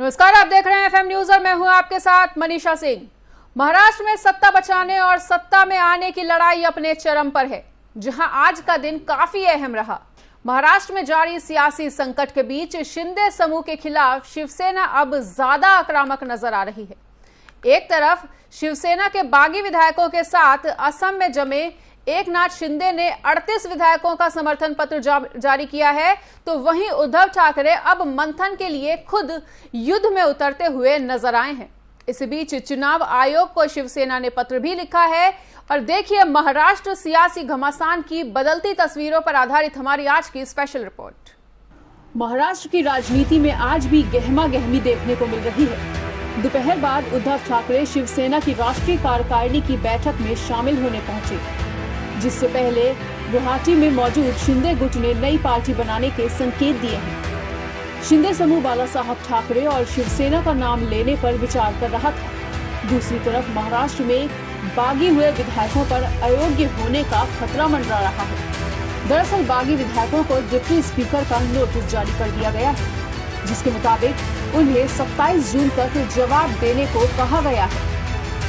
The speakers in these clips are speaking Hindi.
नमस्कार, आप देख रहे हैं एफएम न्यूज और मैं हूं आपके साथ मनीषा सिंह। महाराष्ट्र में सत्ता बचाने और सत्ता में आने की लड़ाई अपने चरम पर है, जहां आज का दिन काफी अहम रहा। महाराष्ट्र में जारी सियासी संकट के बीच शिंदे समूह के खिलाफ शिवसेना अब ज्यादा आक्रामक नजर आ रही है। एक तरफ शिवसेना के बागी विधायकों के साथ असम में जमे एकनाथ शिंदे ने 38 विधायकों का समर्थन पत्र जारी किया है, तो वहीं उद्धव ठाकरे अब मंथन के लिए खुद युद्ध में उतरते हुए नजर आए हैं। इस बीच चुनाव आयोग को शिवसेना ने पत्र भी लिखा है। और देखिए महाराष्ट्र सियासी घमासान की बदलती तस्वीरों पर आधारित हमारी आज की स्पेशल रिपोर्ट। महाराष्ट्र की राजनीति में आज भी गहमा गहमी देखने को मिल रही है। दोपहर बाद उद्धव ठाकरे शिवसेना की राष्ट्रीय कार्यकारिणी की बैठक में शामिल होने पहुंचे, जिससे पहले गुवाहाटी में मौजूद शिंदे गुट ने नई पार्टी बनाने के संकेत दिए हैं। शिंदे समूह बाला साहब ठाकरे और शिवसेना का नाम लेने पर विचार कर रहा था। दूसरी तरफ महाराष्ट्र में बागी हुए विधायकों पर अयोग्य होने का खतरा मंडरा रहा है। दरअसल बागी विधायकों को डिप्टी स्पीकर का नोटिस जारी कर दिया गया है, जिसके मुताबिक उन्हें 27 जून तक जवाब देने को कहा गया है।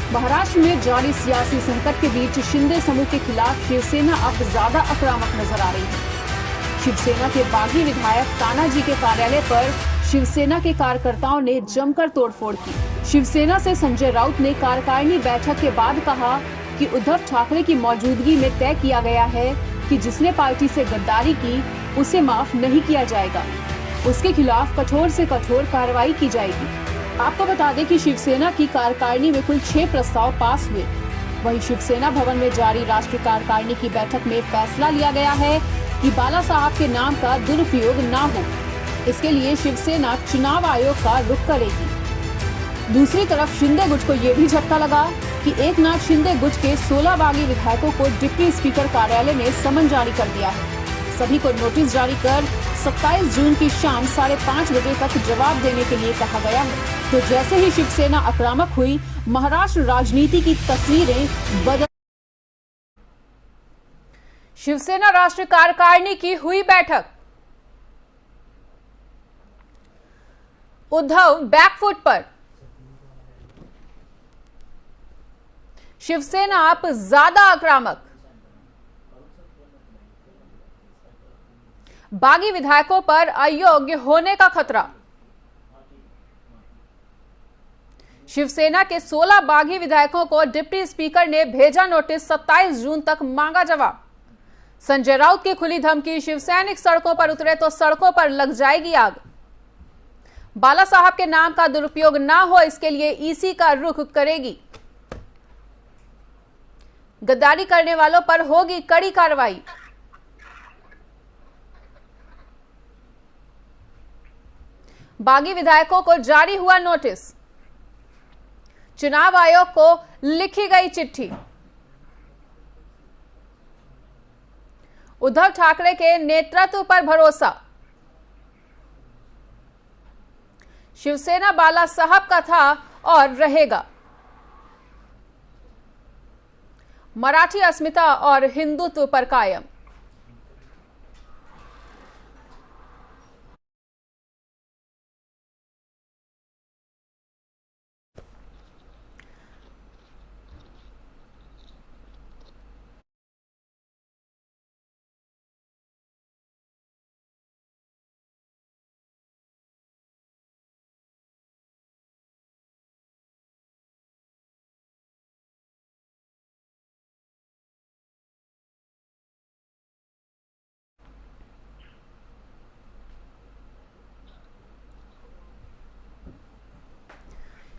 महाराष्ट्र में जारी सियासी संकट के बीच शिंदे समूह के खिलाफ शिवसेना अब ज्यादा आक्रामक नजर आ रही है। शिवसेना के बागी विधायक तानाजी के कार्यालय पर शिवसेना के कार्यकर्ताओं ने जमकर तोड़फोड़ की। शिवसेना से संजय राउत ने कार्यकारिणी बैठक के बाद कहा कि उद्धव ठाकरे की मौजूदगी में तय किया गया है कि जिसने पार्टी से गद्दारी की उसे माफ नहीं किया जाएगा, उसके खिलाफ कठोर से कठोर कार्रवाई की जाएगी। आपको बता दें कि शिवसेना की कार्यकारिणी में कुल 6 प्रस्ताव पास हुए। वहीं शिवसेना भवन में जारी राष्ट्रीय कार्यकारिणी की बैठक में फैसला लिया गया है कि बाला साहब के नाम का दुरुपयोग न हो। इसके लिए शिवसेना चुनाव आयोग का रुख करेगी। दूसरी तरफ शिंदे गुट को ये भी झटका लगा कि एकनाथ शिंदे गुट के 16 बागी विधायकों को डिप्टी स्पीकर कार्यालय ने समन जारी कर दिया है। सभी को नोटिस जारी कर 27 जून की शाम 5:30 बजे तक जवाब देने के लिए कहा गया है। तो जैसे ही शिवसेना आक्रामक हुई, महाराष्ट्र राजनीति की तस्वीरें बदल। शिवसेना राष्ट्रीय कार्यकारिणी की हुई बैठक, उद्धव बैकफुट पर, शिवसेना आप ज्यादा आक्रामक, बागी विधायकों पर अयोग्य होने का खतरा। शिवसेना के 16 बागी विधायकों को डिप्टी स्पीकर ने भेजा नोटिस, 27 जून तक मांगा जवाब। संजय राउत की खुली धमकी, शिवसैनिक सड़कों पर उतरे तो सड़कों पर लग जाएगी आग। बाला साहब के नाम का दुरुपयोग ना हो, इसके लिए ईसी का रुख करेगी। गद्दारी करने वालों पर होगी कड़ी कार्रवाई। बागी विधायकों को जारी हुआ नोटिस, चुनाव आयोग को लिखी गई चिट्ठी। उद्धव ठाकरे के नेतृत्व पर भरोसा, शिवसेना बाला साहब का था और रहेगा। मराठी अस्मिता और हिंदुत्व पर कायम।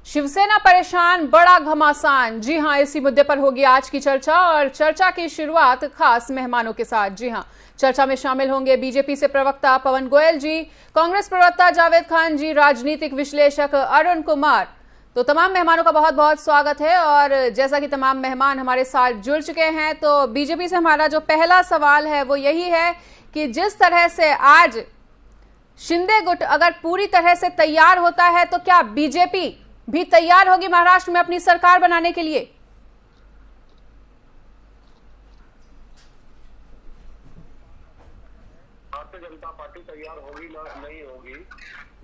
शिवसेना परेशान, बड़ा घमासान। जी हां, इसी मुद्दे पर होगी आज की चर्चा और चर्चा की शुरुआत खास मेहमानों के साथ। जी हां, चर्चा में शामिल होंगे बीजेपी से प्रवक्ता पवन गोयल जी, कांग्रेस प्रवक्ता जावेद खान जी, राजनीतिक विश्लेषक अरुण कुमार। तो तमाम मेहमानों का बहुत बहुत स्वागत है। और जैसा कि तमाम मेहमान हमारे साथ जुड़ चुके हैं, तो बीजेपी से हमारा जो पहला सवाल है वो यही है कि जिस तरह से आज शिंदे गुट अगर पूरी तरह से तैयार होता है, तो क्या बीजेपी भी तैयार होगी महाराष्ट्र में अपनी सरकार बनाने के लिए? भारतीय जनता पार्टी तैयार होगी ना नहीं होगी,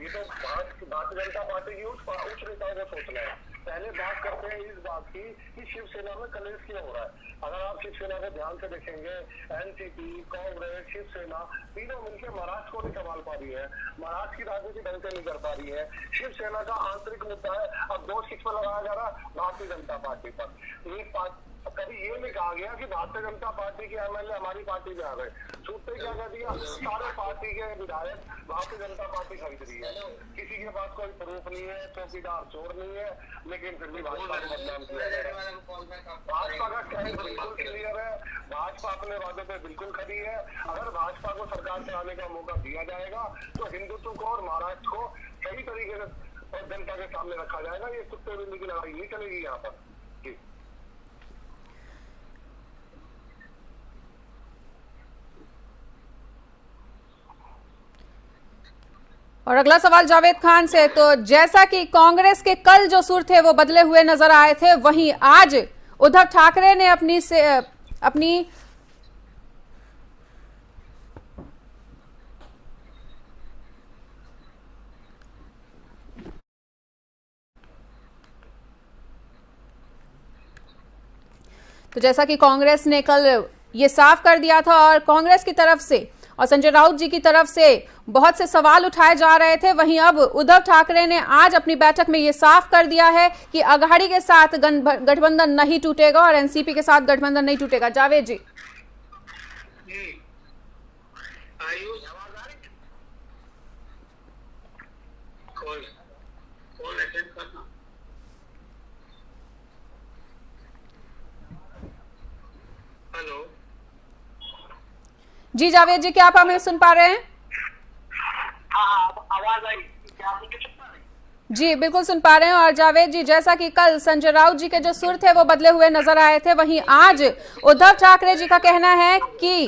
ये तो भारतीय जनता पार्टी की उच्च नेताओं को सोचना है। पहले बात करते हैं इस बात की कि शिवसेना में कलेश क्यों हो रहा है। अगर आप शिवसेना को ध्यान से देखेंगे, एनसीपी, कांग्रेस, शिवसेना तीनों मिलकर महाराष्ट्र को नहीं संभाल पा रही है, महाराष्ट्र की राजनीति ढंग से नहीं कर पा रही है। शिवसेना का आंतरिक मुद्दा है, अब दोष किस पर लगाया जा रहा है? भारतीय जनता पार्टी पर। एक कभी ये नहीं कहा गया कि भारतीय जनता पार्टी के एमएलए हमारी पार्टी में आ गए, छूटते क्या कर दिया, सारे पार्टी के विधायक भारतीय जनता पार्टी खरीद रही है। किसी के पास कोई प्रूफ नहीं है, चौकीदार चोर नहीं है, लेकिन फिर भी भाजपा को बदनाम किया जा रहा है। भाजपा का कहना बिल्कुल क्लियर है, भाजपा अपने वादे पे बिल्कुल खड़ी है। अगर भाजपा को सरकार चलाने का मौका दिया जाएगा तो हिंदुत्व को और महाराष्ट्र को सही तरीके से जनता के सामने रखा जाएगा। ये कुत्ते बिल्ली की लड़ाई नहीं चलेगी यहाँ पर। और अगला सवाल जावेद खान से। तो जैसा कि कांग्रेस के कल जो सुर थे वो बदले हुए नजर आए थे, वहीं आज उद्धव ठाकरे ने अपनी तो जैसा कि कांग्रेस ने कल ये साफ कर दिया था और कांग्रेस की तरफ से और संजय राउत जी की तरफ से बहुत से सवाल उठाए जा रहे थे, वहीं अब उद्धव ठाकरे ने आज अपनी बैठक में ये साफ कर दिया है कि अघाड़ी के साथ गठबंधन नहीं टूटेगा और एनसीपी के साथ गठबंधन नहीं टूटेगा। जावेद जी, हेलो जी जावेद जी, क्या आप हमें सुन पा रहे हैं? हाँ, आवाज आई? क्या मुझे सुन पा रहे हैं? जी बिल्कुल सुन पा रहे हैं। और जावेद जी, जैसा कि कल संजय राउत जी के जो सुर थे वो बदले हुए नजर आए थे, वहीं आज उद्धव ठाकरे जी का कहना है कि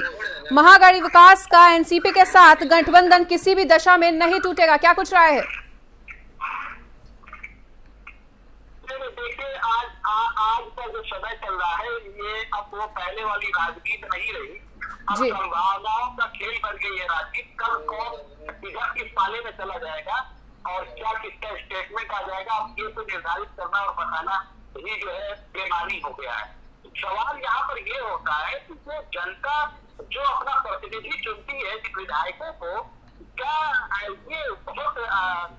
महागठबंधन विकास का एनसीपी के साथ गठबंधन किसी भी दशा में नहीं टूटेगा। क्या कुछ राय है? देखिए, आज का जो समय चल रहा है ये अब वो पहले वाली राजनीति नहीं रही। अब संभावनाओं का खेल बन गई है राजनीति। कल कौन इधर किस पाले में चला जाएगा और क्या किसका स्टेटमेंट आ जाएगा, अब ये तो निर्धारित करना और बताना ही जो है बेमानी हो गया है। सवाल यहाँ पर ये होता है कि जो जनता जो अपना प्रतिनिधि चुनती है विधायकों को, क्या ये बहुत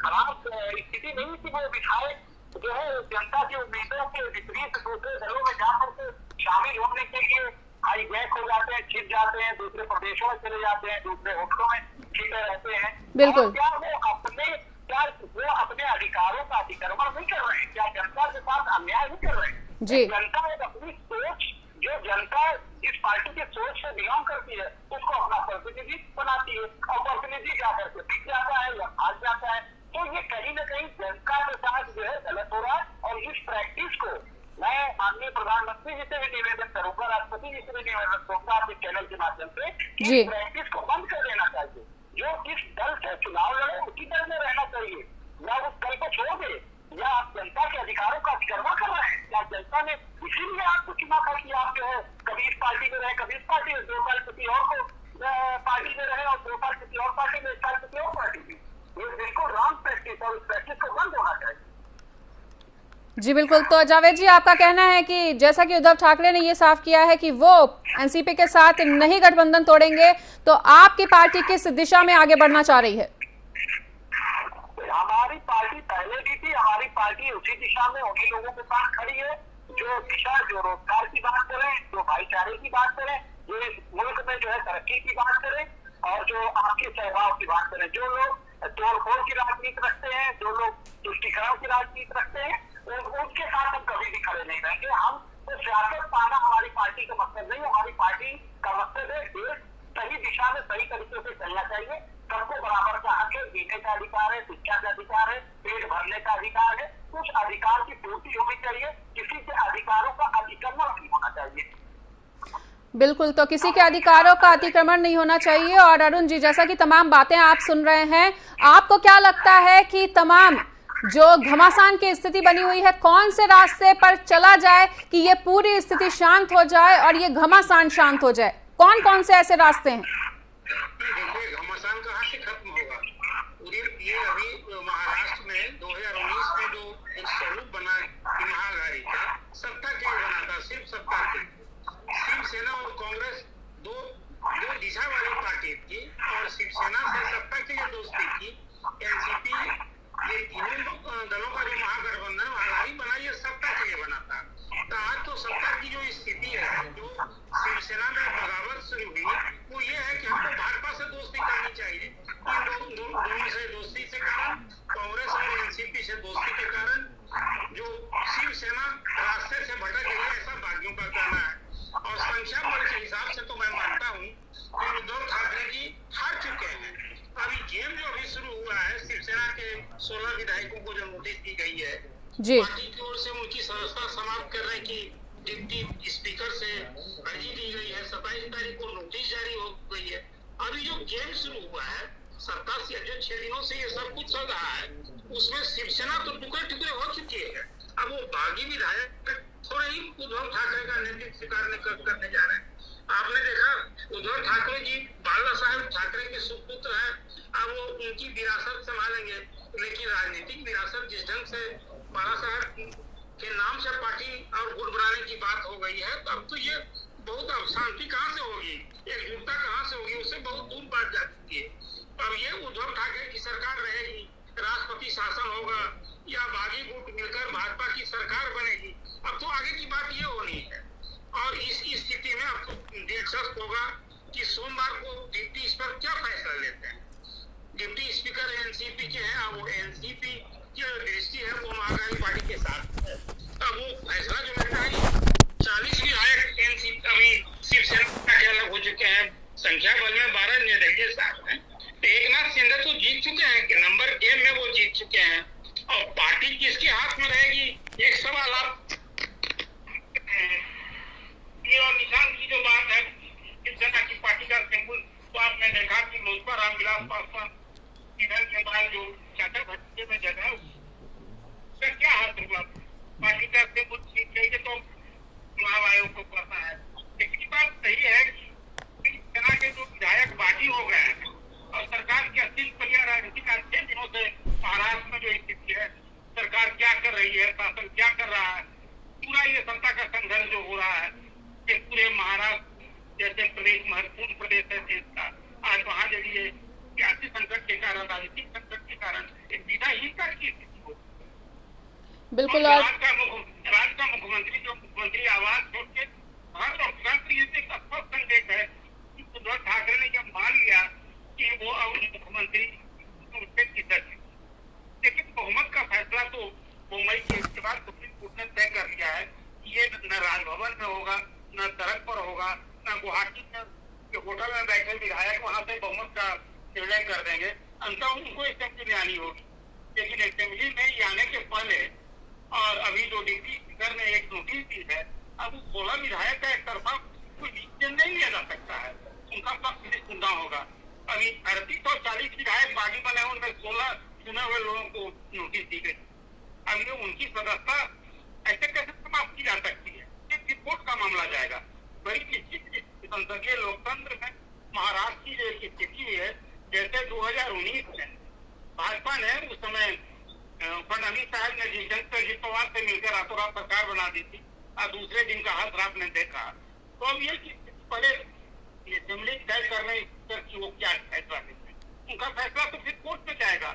खराब स्थिति नहीं कि वो विधायक जो है जनता की उम्मीदों के विपरीत दूसरे दलों में जाकर के शामिल होने के लिए हाईजैक हो जाते हैं, छिप जाते हैं, दूसरे प्रदेशों में चले जाते हैं, दूसरे होटलों में छिपे रहते हैं। बिल्कुल। क्या वो अपने अधिकारों का अतिक्रमण नहीं कर रहे हैं? क्या जनता के साथ अन्याय नहीं कर रहे हैं? जी। जनता एक अपनी सोच, जो जनता इस पार्टी की सोच से बिलोंग करती है, उसको अपना प्रतिनिधि बनाती है और प्रतिनिधि क्या करके बिक जाता है या भाग जाता है। तो ये कहीं न कहीं जनता के साथ जो है गलत हो रहा है। और इस प्रैक्टिस को मैं माननीय प्रधानमंत्री जी से भी निवेदन करूंगा, राष्ट्रपति जी से भी निवेदन करूंगा आपके चैनल के माध्यम से, इस प्रैक्टिस को बंद कर देना चाहिए। जो किस दल से चुनाव लड़े उसी दल में रहना चाहिए, या उस दल को छोड़ दे, या आप जनता के अधिकारों का अतिक्रमण कर रहे हैं। क्या जनता ने इसीलिए आपको चुना था कि आप जो है कभी इस पार्टी में रहे, कभी इस पार्टी में, 2 साल किसी और को पार्टी में रहे और 2 साल किसी और पार्टी में, 1 साल किसी और पार्टी में? ये बिल्कुल रॉन्ग प्रैक्टिस और इस प्रैक्टिस को बंद होना चाहिए। जी बिल्कुल। तो जावेद जी, आपका कहना है कि जैसा कि उद्धव ठाकरे ने ये साफ किया है कि वो एनसीपी के साथ नहीं गठबंधन तोड़ेंगे, तो आपकी पार्टी किस दिशा में आगे बढ़ना चाह रही है? हमारी पार्टी पहले भी थी, हमारी पार्टी उसी दिशा में उन्हीं लोगों के साथ खड़ी है जो दिशा, जो रोजगार की बात करें, जो भाईचारे की बात करें, जो इस मुल्क में जो है तरक्की की बात करें और जो आपके सहभाव की बात करें। जो लोग तोड़फोड़ की राजनीति रखते हैं, जो लोग तुष्टिकरण की राजनीति रखते हैं, उनके साथ हम कभी भी खड़े नहीं रहेंगे। हम तो सियासत पाना हमारी पार्टी का मकसद नहीं। हमारी पार्टी का मकसद है देश सही दिशा में सही तरीके से चलना चाहिए। सबको बराबर का हक है, जीने का अधिकार है, शिक्षा का अधिकार है, पेट भरने का अधिकार है। कुछ अधिकार की पूर्ति होनी चाहिए, किसी के अधिकारों का अतिक्रमण नहीं होना चाहिए। बिल्कुल। तो किसी के अधिकारों का अतिक्रमण नहीं होना चाहिए। और अरुण जी, जैसा कि तमाम बातें आप सुन रहे हैं, आपको क्या लगता है कि तमाम जो घमासान की स्थिति बनी हुई है, कौन से रास्ते पर चला जाए कि ये पूरी स्थिति शांत हो जाए और ये घमासान शांत हो जाए? कौन कौन से ऐसे रास्ते हैं? देखिए, घमासान कहाँ से खत्म होगा? ये अभी सत्ता के लिए बना था, सिर्फ सत्ता के लिए। शिवसेना और कांग्रेस दो दो दिशा वाली पार्टी थी और शिवसेना से सत्ता के लिए दोस्ती की। एनसीपी, ये तीनों दलों का जो महागठबंधन आघाड़ी बना, ये सत्ता के लिए बना था। तो आज तो सत्ता की जो स्थिति है, जो शिवसेना में बगावत शुरू हुई, वो ये है कि हमको भाजपा से दोस्ती करनी चाहिए। इन दोनों से दोस्ती के कारण, कांग्रेस और एनसीपी से दोस्ती के कारण जो शिवसेना रास्ते से भटक गई है, ऐसा बागियों का कहना है। और संख्या बल के हिसाब से तो मैं मानता हूँ कि उद्धव ठाकरे जी हार चुके हैं। अभी गेम जो अभी शुरू हुआ है, शिवसेना के 16 विधायकों को जो नोटिस दी गई है जी, पार्टी की ओर से, उनकी सदस्यता समाप्त करने की डिप्टी स्पीकर से अर्जी दी गई है। 27 तारीख को नोटिस जारी हो गई है। अभी जो गेम शुरू हुआ है, सत्ता से जो 6 दिनों से ये सब कुछ चल रहा है, उसमें शिवसेना तो टुकड़े टुकड़े हो चुकी है। अब वो बागी विधायक थोड़े ही उद्धव ठाकरे का नेतृत्व स्वीकार करने जा रहे हैं। आपने देखा उद्धव ठाकरे जी बाला साहेब ठाकरे के सुपुत्र हैं। अब वो उनकी विरासत संभालेंगे, लेकिन राजनीतिक विरासत जिस ढंग से बाला साहब के नाम से पार्टी और गुट बनाने की बात हो गई है, तब तो ये बहुत अब शांति कहाँ से होगी, एकजुटता कहाँ से होगी, उससे बहुत दूर बात जा चुकी है। अब ये उद्धव ठाकरे की सरकार रहेगी, राष्ट्रपति शासन होगा या बागी गुट मिलकर भाजपा की सरकार बनेगी, अब तो आगे की बात ये होनी है। और इस स्थिति में अब तो दिलचस्प होगा कि सोमवार को डिप्टी स्पीकर क्या फैसला लेते हैं। डिप्टी स्पीकर एनसीपी के हैं, वो एनसीपी की दृष्टि है वो महाकाली पार्टी के साथ है। अब वो फैसला जो लेता है, 40 विधायक एनसीपी अभी शिवसेना के अलग हो चुके हैं, संख्या बल में 12 निर्दलीय साथ हैं। एकनाथ शिंदे तो जीत चुके हैं कि नंबर गेम में वो जीत चुके हैं, और पार्टी किसके हाथ में रहेगी, एक सवाल आप और निशान की जो बात है शिवसेना की पार्टी का सिंबल, तो आपने देखा कि लोजपा रामविलास पासवान इधर के बाद जो चाचा भट्टी में जगह उसका क्या हाथ होगा, पार्टी का सिंबल ठीक है तो चुनाव आयोग को पता है। लेकिन बात सही है कि सेना के जो विधायक बागी हो गए हैं और सरकार की अस्थिर प्रक्रिया राजनीतिक 6 दिनों से महाराष्ट्र में जो स्थिति है, सरकार क्या कर रही है, शासन क्या कर रहा है, पूरा ये सत्ता का संघर्ष जो हो रहा है कि पूरे महाराष्ट्र जैसे प्रदेश महत्वपूर्ण प्रदेश है देश का, आज वहाँ जरिए सियासी संकट के कारण, राजनीतिक संकट के कारण एक दिशाहीनता की स्थिति हो। बिल्कुल। और राज्य का मुख्यमंत्री जो मुख्यमंत्री आवास छोड़ के एक स्पष्ट संदेश है कि उद्धव ठाकरे ने जब मान लिया कि वो अब मुख्यमंत्री लेकिन बहुमत का फैसला तो मुंबई के इसके बाद सुप्रीम कोर्ट ने तय कर दिया है कि ये न राजभवन में होगा, न सड़क पर होगा, न गुवाहाटी में होटल में बैठे विधायक वहां से बहुमत का निर्णय कर देंगे। अंततः उनको असेंबली में आनी होगी। लेकिन असेंबली में आने के पहले और अभी जो डिप्टी स्पीकर ने एक नोटिस दी है, अब 16 विधायक का एक तरफा कोई डिसीजन नहीं लिया जा सकता है, उनका पक्ष भी सुनना होगा। अभी 3840 विधायक बागी बने, उनमें 16 चुने हुए लोगों को नोटिस दी गई। अब ये उनकी सदस्यता ऐसे कैसे समाप्त की जा सकती है, एक रिपोर्ट का मामला जाएगा। बड़ी निश्चित संसदीय लोकतंत्र में महाराष्ट्र की जो स्थिति है, जैसे 2019 में भाजपा ने उस समय फडणवीस साहब ने जिस ढंग से अजित पवार से मिलकर रातों रात सरकार बना दी थी, और दूसरे दिन का हाथ आपने देखा, तो अब ये पहले असेंबली तय करने की वो क्या फैसला लेते हैं, उनका फैसला तो फिर कोर्ट में जाएगा।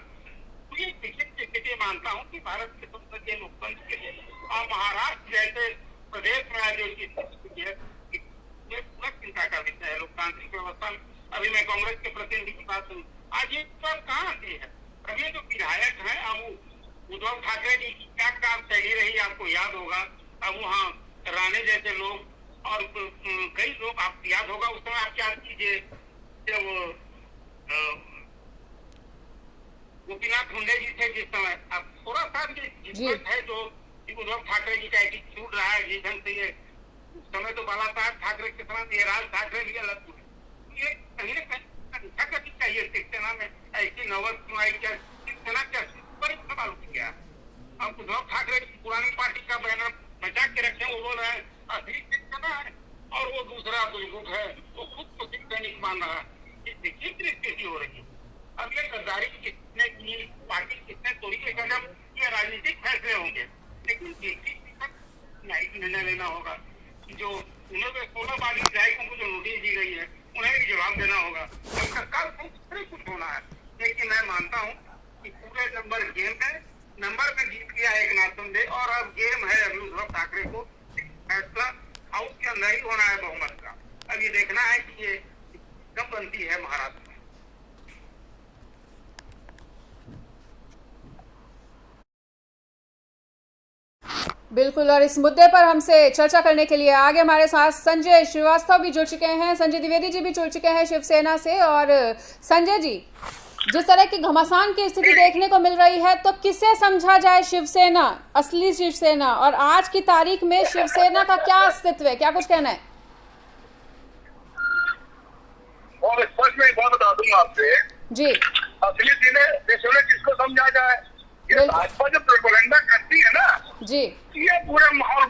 तो ये विशिष्ट स्थिति मानता हूँ कि भारत के संसदीय लोकतंत्र के लिए और महाराष्ट्र जैसे प्रदेश में जो स्थिति है, ये पूरा चिंता का विषय है लोकतांत्रिक व्यवस्था में। अभी मैं कांग्रेस के प्रतिनिधि की बात सुनी, आज ये सब कहाँ आती है। अब ये जो विधायक है, अब उद्धव ठाकरे जी की क्या काम शैली रही आपको याद होगा। अब वहाँ राणे जैसे लोग और कई लोग आप याद होगा, उस समय आप याद कीजिए जब गोपीनाथ मुंडे जी थे जिस समय, अब थोड़ा सा है जो उद्धव ठाकरे जी का एटीट्यूड रहा है जिस ढंग से ये समय, तो बाला साहब ठाकरे के समय ये राज ठाकरे भी अलग हुए। ये कहीं न कहीं अच्छा करनी चाहिए शिवसेना में ऐसी नवत क्या शिवसेना क्या पर सवाल उठ गया। अब उद्धव ठाकरे की पुरानी पार्टी का बैनर बचा के रखे, वो बोल रहे हैं असली शिवसेना है और वो दूसरा गुट है, वो खुद को सिख सैनिक मान रहा है। विचित्र स्थिति हो रही है। अब ये गद्दारी किसने की, पार्टी किसने तोड़ी के कदम, ये राजनीतिक फैसले होंगे। लेकिन न्यायिक निर्णय लेना होगा। जो उन्हें 16 बागी विधायकों को जो नोटिस दी गई है उन्हें भी जवाब देना होगा। सरकार को कुछ होना है, लेकिन मैं मानता हूँ कि पूरे नंबर गेम है, नंबर में जीत गया है एकनाथ शिंदे और अब गेम है अभी उद्धव ठाकरे को फैसला हाउस के अंदर ही होना है बहुमत का। अब ये देखना है कि ये कब बनती है महाराष्ट्र में। बिल्कुल, और इस मुद्दे पर हमसे चर्चा करने के लिए आगे हमारे साथ संजय श्रीवास्तव भी जुड़ चुके हैं, संजय द्विवेदी जी भी जुड़ चुके हैं शिवसेना से। और संजय जी, जिस तरह की घमासान की स्थिति देखने को मिल रही है, तो किसे समझा जाए शिवसेना, असली शिवसेना, और आज की तारीख में शिवसेना का क्या अस्तित्व है, क्या कुछ कहना है? और स्पष्ट में बात बता दूंगा आपसे जी, असली शिवसेना किसको समझा जाए। ये भाजपा जो प्रोपेगेंडा करती है ना जी, ये पूरा माहौल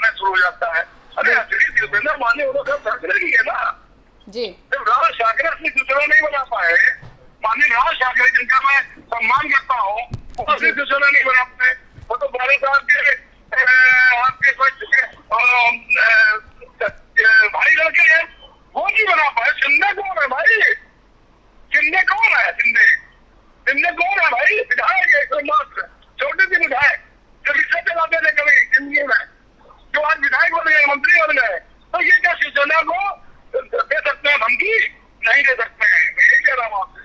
में शुरू हो जाता है। अरे असली शिवसेना माने वो लोग सब ही है ना जी। जब राज ठाकरे अपनी शिवसेना नहीं बना पाए, माननीय राज ठाकरे जिनका मैं सम्मान करता हूँ, वो असली शिवसेना नहीं बना पाए। वो तो 12 साल के आपके भाई लड़के हैं, वो नहीं बना पाए। शिंदे कौन है भाई? शिंदे कौन है? शिंदे कौन है भाई? विधायक है, कोई मात्र छोटे से विधायक जो रिक्शा चलाते थे कभी जिंदगी में, जो आज विधायक बन गए, मंत्री बन गए। तो ये क्या शिवसेना को दे सकते हैं धमकी? नहीं दे सकते हैं। मैं यही कह रहा हूँ आपसे,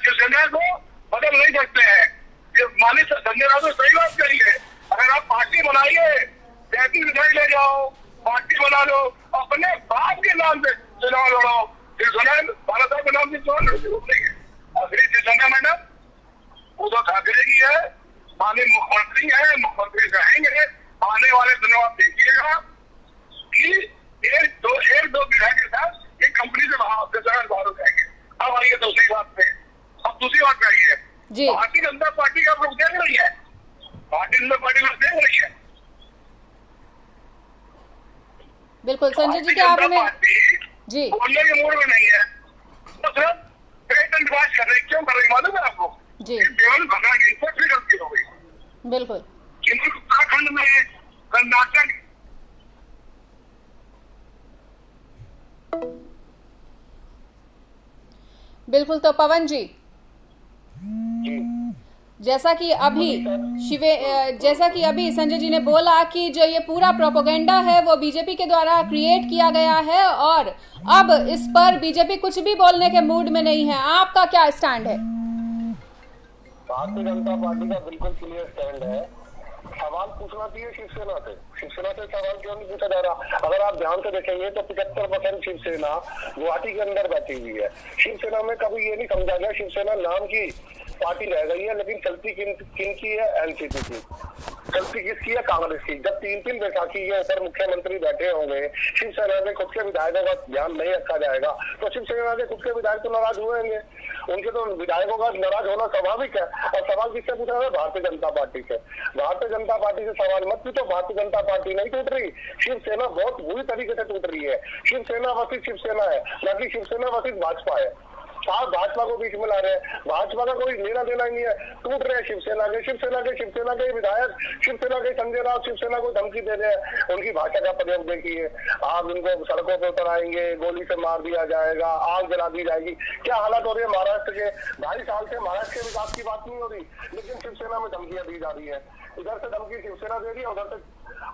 शिवसेना को बदल नहीं सकते हैं। ये माननीय संजय राउत सही बात कही है। अगर आप पार्टी बनाइए, 33 विधायक ले जाओ, पार्टी बना लो, अपने बाप के नाम से चुनाव लड़ो। शिवसेना भारत साहब के नाम से चुनाव लड़ो, जरूरत नहीं है। असली शिवसेना मैडम उद्धव ठाकरे की है, माननीय मुख्यमंत्री है, मुख्यमंत्री रहेंगे। आने वाले दिनों आप देखिएगा कि एक दो विधायक के साथ एक कंपनी से बाहर हो जाएंगे। अब आइए दूसरी बात पे। अब दूसरी बात पे आइए, भारतीय जनता पार्टी का रुख देख रही है, भारतीय जनता पार्टी रुख देख रही है। बिल्कुल संजय जी, क्या आप हमें जी बोलने के मूड में नहीं है, तो सिर्फ पेटेंट बात कर रही। क्यों कर रही मालूम है आपको? जी, देवल भगा की फिर गलती हो गई। बिल्कुल। उत्तराखंड में, कर्नाटक, बिल्कुल। तो पवन जी, जैसा कि अभी संजय जी ने बोला कि जो ये पूरा प्रोपेगेंडा है वो बीजेपी के द्वारा क्रिएट किया गया है और अब इस पर बीजेपी कुछ भी बोलने के मूड में नहीं है, आपका क्या स्टैंड है? भारतीय जनता पार्टी का बिल्कुल क्लियर स्टैंड है। सवाल पूछना चाहिए शिवसेना से सवाल क्यों नहीं पूछा जा रहा? अगर आप ध्यान से देखेंगे तो 75% शिवसेना गुवाहाटी के अंदर बैठी हुई है। शिवसेना में कभी ये नहीं समझा गया, शिवसेना नाम की पार्टी रह गई है, लेकिन चलती किन की है? एनसीपी की। चलती किसकी है? कांग्रेस की। जब 3 बैसाखी के ऊपर मुख्यमंत्री बैठे होंगे, शिवसेना के खुद के विधायकों का ध्यान नहीं रखा जाएगा, तो शिवसेना के खुद के विधायक तो नाराज हुएंगे। उनके तो विधायकों का नाराज होना स्वाभाविक है। और सवाल किससे पूछा है? भारतीय जनता पार्टी से। भारतीय जनता पार्टी से सवाल मत पूछो। भारतीय जनता पार्टी नहीं टूट रही, शिवसेना बहुत बुरी तरीके से टूट रही है। शिवसेना वसित शिवसेना है, न कि शिवसेना वसित भाजपा है। साथ भाजपा को बीच में ला रहे हैं, भाजपा का कोई लेना देना नहीं है। टूट रहे हैं शिवसेना के विधायक, शिवसेना के संजय राउत शिवसेना को धमकी दे रहे हैं। उनकी भाषा का प्रयोग देखिए, आप उनको सड़कों पर उतर आएंगे, गोली से मार दिया जाएगा, आग जला दी जाएगी। क्या हालत हो रही है महाराष्ट्र के? 2.5 साल से महाराष्ट्र के विकास की बात नहीं हो रही, लेकिन शिवसेना में धमकियां दी जा रही है। इधर से धमकी शिवसेना दे रही है, उधर से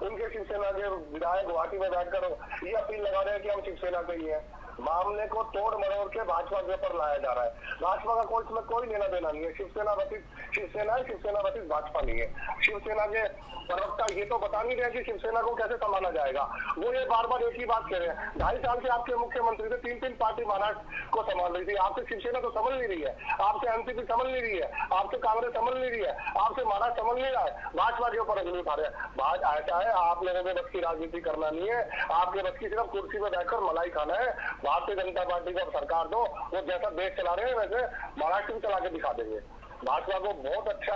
उनके शिवसेना के विधायक गुवाहाटी में बैठकर ये अपील लगा रहे हैं कि हम शिवसेना के ही है। मामले को तोड़ मरोड़ के भाजपा के ऊपर लाया जा रहा है। भाजपा का कोई लेना देना नहीं है। शिवसेना है, शिवसेना वसित भाजपा नहीं है। शिवसेना के प्रवक्ता ये तो बता नहीं रहे कि शिवसेना को कैसे संभाला जाएगा। वो ये बार बार एक ही बात कह रहे हैं। 2.5 साल से आपके मुख्यमंत्री थे, 3 पार्टी महाराष्ट्र को संभाल रही थी। आपसे शिवसेना तो संभल नहीं रही है, आपसे एनसीपी संभल नहीं रही है, आपसे कांग्रेस संभल नहीं रही है, आपसे महाराष्ट्र संभल नहीं रहा है। भाजपा के ऊपर उंगली उठा रहे हैं। बात ऐसा है, आप लोगों में बस की राजनीति करना नहीं है, आपके बस की सिर्फ कुर्सी पर बैठकर मलाई खाना है। भारतीय जनता पार्टी को सरकार दो, वो जैसा देश चला रहे हैं वैसे महाराष्ट्र में चला के दिखा देंगे। भाजपा को बहुत अच्छा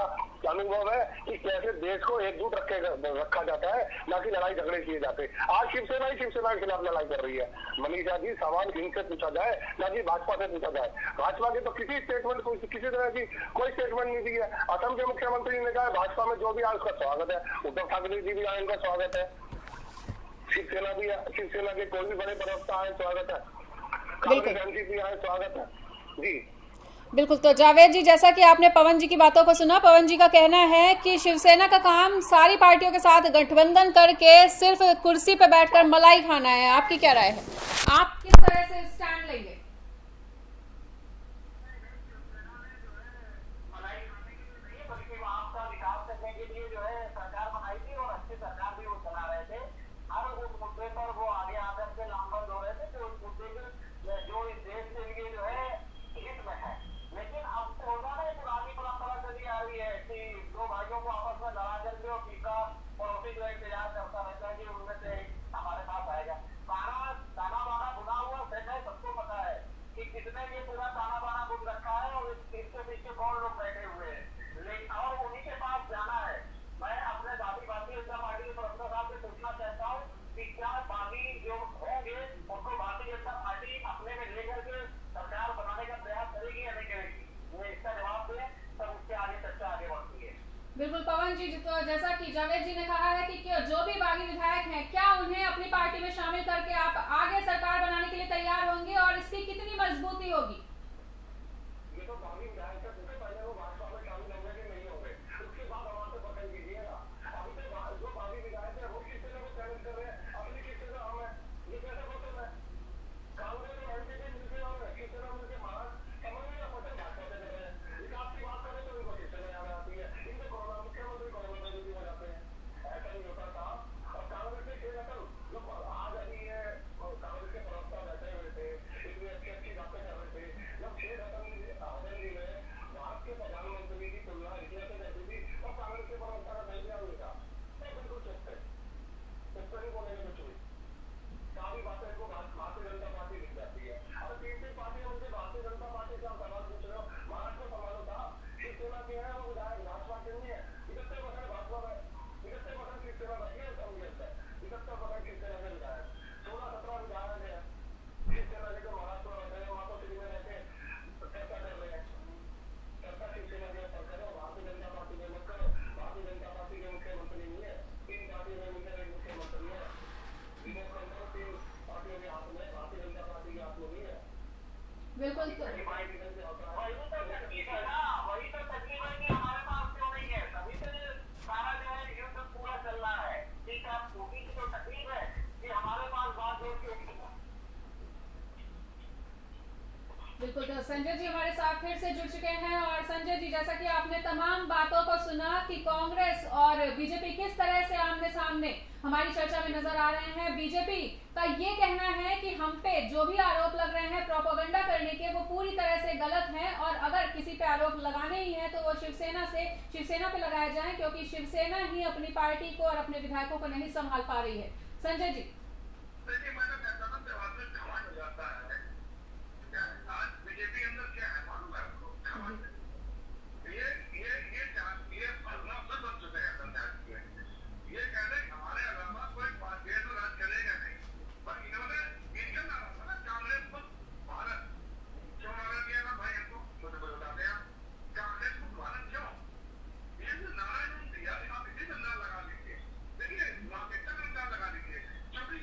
अनुभव है कि कैसे देश को एकजुट रखा जाता है, ना कि लड़ाई झगड़े किए जाते। आज शिवसेना ही शिवसेना के खिलाफ लड़ाई कर रही है। मनीषा जी, सवाल इनसे पूछा जाए, ना कि भाजपा से पूछा जाए। भाजपा के तो किसी तरह की कोई स्टेटमेंट नहीं दी है। असम के मुख्यमंत्री ने कहा भाजपा में जो भी आए उसका स्वागत है, उद्धव ठाकरे जी भी आए, उनका स्वागत है। शिवसेना भी, शिवसेना के कोई भी बड़े प्रवक्ता आए, स्वागत है। कांग्रेस एनसीपी आए, स्वागत है जी। बिल्कुल। तो जावेद जी, जैसा कि आपने पवन जी की बातों को सुना, पवन जी का कहना है कि शिवसेना का काम सारी पार्टियों के साथ गठबंधन करके सिर्फ कुर्सी पर बैठकर मलाई खाना है। आपकी क्या राय है? आप किस तरह से स्टैंड लेंगे? आपका विकास करने के लिए जो है सरकार बनाई थी और अच्छी सरकार भी वो चला रहे थे। हर उस मुद्दे पर वो आगे आकर के लामबंद हो रहे थे, जो उस मुद्दे जो इस देश के लिए जो है हित में है। लेकिन अब तो होगा ना, पुरानी परंपरा चली आ रही है कि दो भाइयों को आपस में लड़ा करके और तीसरा पड़ोसी जो इंतजार करता रहता है कि उनमें से हमारे पास आएगा। ताना बाना बुना हुआ सेट है, सबको पता है कि किसने ये पूरा ताना बाना बुन रखा है और इसके पीछे कौन लोग बैठे हुए हैं। और उन्हीं के पास जाना है। मैं अपने भारतीय जनता पार्टी के प्रवक्ता साहब से पूछना चाहता हूँ कि क्या बागी जो होंगे उनको भारतीय जनता पार्टी अपने में लेकर के सरकार बनाने का प्रयास करेगी या नहीं करेगी? वो इसका जवाब दें, तब उसके आगे चर्चा आगे बढ़ती है। बिल्कुल पवन जी, तो जैसा कि जावेद जी ने कहा है कि जो भी बागी विधायक हैं, क्या उन्हें अपनी पार्टी में शामिल करके आप आगे सरकार बनाने के लिए तैयार होंगे और इसकी कितनी मजबूती होगी? ये तो बागी विधायक है, सबसे पहले वो भाजपा में शामिल होंगे कि नहीं होंगे, उसके बाद हमारे से पसंद कीजिएगा। अभी तो जो बागी विधायक है वो शिवसेना को चैलेंज कर रहे हैं, अपनी शिवसेना हमें ये कैसे पसंद है? कांग्रेस और एनसीपी मिलकर और शिवसेना मिलकर महाराज समझ नहीं पसंद भाजपा से कर रहे हैं। विकास की बात करें तो उनको शिवसेना याद आती है, इनसे कोरोना मुख्यमंत्री कोरोना में भी हो जाते हैं। ऐसा नहीं होता था। और कांग्रेस के खेल जो आज अभी है, कांग्रेस के प्रवक्ता बैठे हुए थे, इतनी अच्छी अच्छी बातें कर रहे थे। जब खेल असेंबली में भारत के प्रधानमंत्री की तुलना इंडिया से रहती थी और कांग्रेस के प्रवक्ता का फैसला हुआ था, तो बिल्कुल चुप थे, उस पर ही बोलेंगे कुछ भी। सारी बातें को भारतीय जनता पार्टी लिख जाती है। और तीन पार्टी मुझे भारतीय जनता पार्टी का सवाल पूछ रहे हो, महाराष्ट्र में सवाल था, शिवसेना के हैं वो विधायक भाजपा के नहीं है, 71% भाजपा में, 71% शिवसेना बैठी है, कांग्रेस है, 71% शिवसेना के विधायक, 16-17 विधायक है शिवसेना के, जो महाराष्ट्र में रहते हैं, वहां तो दिल्ली में रहते हैं, चर्चा कर रहे हैं। चर्चा शिवसेना के ऊपर करो, भारतीय जनता पार्टी में मत करो। भारतीय जनता पार्टी के मुख्यमंत्री नहीं है, 3 पार्टियों में मिलकर एक मुख्यमंत्री है। विदेश में 3 पार्टियों के हाथ में, भारतीय जनता पार्टी के हाथ में नहीं है। बिल्कुल। वही तो तकलीफ है कि हमारे पास क्यों नहीं है, तभी से सारा जो है युद्ध पूरा चल रहा है। ठीक है, मोदी की तो तकलीफ है कि हमारे पास बात जोड़ के बिल्कुल। तो संजय जी हमारे साथ फिर से जुड़ चुके हैं। और संजय जी, जैसा कि आपने तमाम बातों को सुना कि कांग्रेस और बीजेपी किस तरह से आमने सामने हमारी चर्चा में नजर आ रहे हैं। बीजेपी का ये कहना है कि हम पे जो भी आरोप लग रहे हैं प्रोपेगेंडा करने के, वो पूरी तरह से गलत हैं और अगर किसी पे आरोप लगाने ही हैं तो वो शिवसेना पे लगाए जाएं, क्योंकि शिवसेना ही अपनी पार्टी को और अपने विधायकों को नहीं संभाल पा रही है। संजय जी, बीजेपी अंदर क्या है मालूम है आपको? ये भरना सब बन चुके हैं पंचायत में। ये कह रहे हमारे अलावा कोई पार्टी तो राज चलेगा नहीं, पर इन्होंने इनका नारा था ना, कांग्रेस को भारत क्यों नारा दिया ना भाई, हमको मुझे बताते हैं कांग्रेस को भारत क्यों? ये जो नारा इन्होंने दिया, आप इसी से अंदाज लगा लीजिए। देखिए मार्केट का अंदाज लगा लीजिए, क्योंकि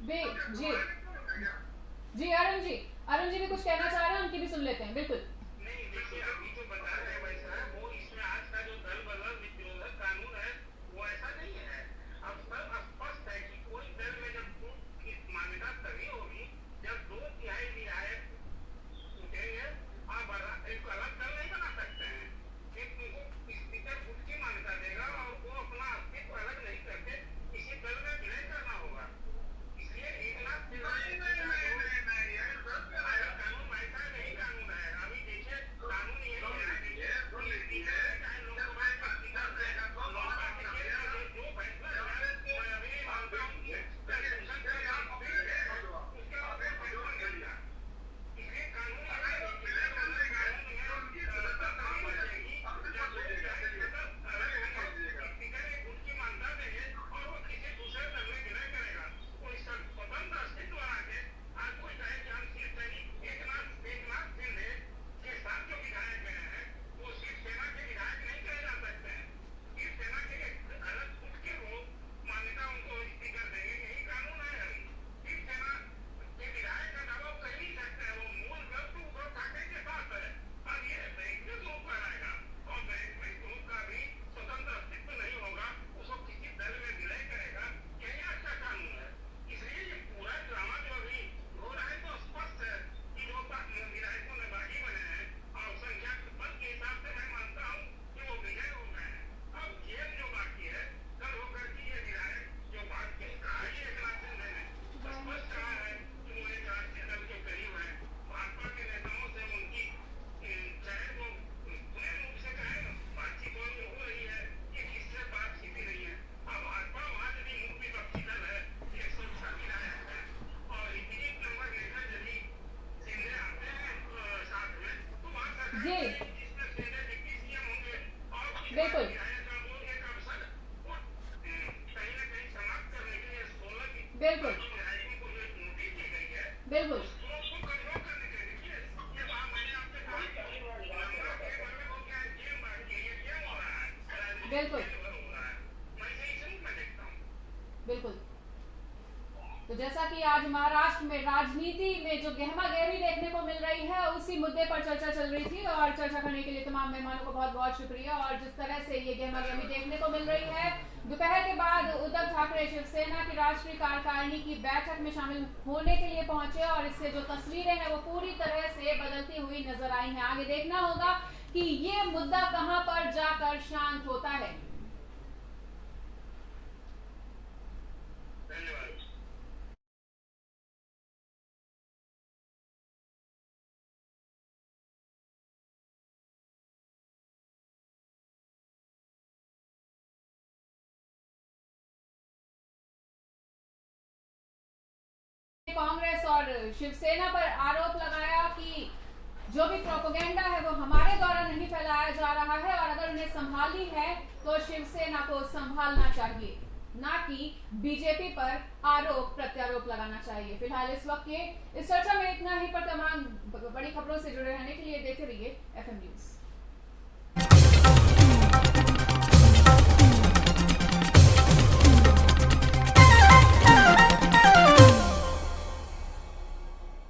जी जी अरुण जी भी कुछ कहना चाह रहे हैं, उनकी भी सुन लेते हैं। बिल्कुल। नहीं, देखिए अभी जो बता रहे हैं भाई साहब, वो इसमें आज का जो दल बदल विरोधक कानून है वो ऐसा नहीं है। अब सब स्पष्ट है कि कोई दल में जब की मान्यता तभी होगी जब 2/3 विधायक उठेंगे। आप एक अलग दल नहीं बना सकते हैं। एक उनको स्पीकर खुद की मान्यता देगा और वो अपना अस्तित्व अलग नहीं करके किसी दल में विलय करना होगा। इसलिए एक लाख कानून ऐसा नहीं कानून है। अभी देखिए कानून ये लोकसभा का स्पीकर लोकसभा के जो फैसला है मैं अभी नहीं मानता हूँ कि संसद का काम उसका फैसला करेगा। इसलिए कानून स्पीकर एक उनकी मान्यता देंगे और वो किसी दूसरे दल में विलय करेगा। वो इसका स्वतंत्र अस्तित्व बना के आज कोई चाहे जान एकनाथ शिंदे के साथ जो विधायक हैं वो शिवसेना के विधायक नहीं कहे जा सकते हैं। शिवसेना के अलग उठ के वो मान्यता उनको स्पीकर देंगे। यही कानून है। अभी शिवसेना के विधायक का दबाव कर नहीं सकते हैं। वो मूल ग्रंथ उद्धव ठाकरे के साथ है। अब ये व्यक्तिगत रूप कराएगा और व्यक्तिगत का भी स्वतंत्र अस्तित्व नहीं होगा। उसको किसी दल में विलय करेगा। यही अच्छा कानून है। इसलिए ये पूरा ड्रामा जो अभी हो रहा है तो स्पष्ट है कि जो विधायकों ने बागी बने हैं और संख्या बल के हिसाब से मैं मानता हूँ कि वो विजय हो गए हैं। अब खेल जो बाकी है कल होकर के ये विधायक जो बात कही कहा है एकनाथ शिंदे ने स्पष्ट कहा है कि वो एक राष्ट्रीय दल के करीब है। भाजपा के नेताओं से उनकी चाहे वो खुले रूप से कहे बातचीत हो रही है कि किससे बातचीत ही नहीं है। अब भाजपा वहां यदि मुख्य विपक्षी दल है 106 विधायक है और इतनी नंबर लेकर यदि शिंदे आते हैं साथ में तो वहां सरकार जी जिसमें शिंदे डिप्टी सीएम होंगे और कुछ बिल्कुल विधायक का वो एक अवसर वो कहीं न कहीं समाप्त करने के लिए 16 की बिल्कुल विधायकों को जो नोटिस दी गई है बिल्कुल उसको कंट्रोल करने के लिए देखिए ये बात मैंने आपसे कहा कि लंबा के बारे में वो क्या गेम बाकी है। ये गेम हो रहा है बिल्कुल हो रहा है। मैं इसे इस रूप में देखता हूँ। बिल्कुल। तो जैसा कि आज महाराष्ट्र में राजनीति में जो गहमा गहमी देखने को मिल रही है उसी मुद्दे पर चर्चा चल रही थी और चर्चा करने के लिए तमाम मेहमानों को बहुत बहुत शुक्रिया। और जिस तरह से ये गहमा गहमी देखने को मिल रही है, दोपहर के बाद उद्धव ठाकरे शिवसेना की राष्ट्रीय कार्यकारिणी की बैठक में शामिल होने के लिए पहुंचे और इससे जो तस्वीरें हैं वो पूरी तरह से बदलती हुई नजर आई हैं। आगे देखना होगा कि ये मुद्दा कहां पर जाकर शांत होता है। धन्यवाद। कांग्रेस और शिवसेना पर आरोप लगाया कि जो भी प्रोपेगेंडा है वो हमारे द्वारा नहीं फैलाया जा रहा है और अगर उन्हें संभाली है तो शिवसेना को संभालना चाहिए, ना कि बीजेपी पर आरोप प्रत्यारोप लगाना चाहिए। फिलहाल इस वक्त के इस चर्चा में इतना ही, पर तमाम बड़ी खबरों से जुड़े रहने के लिए देखते रहिए FM न्यूज।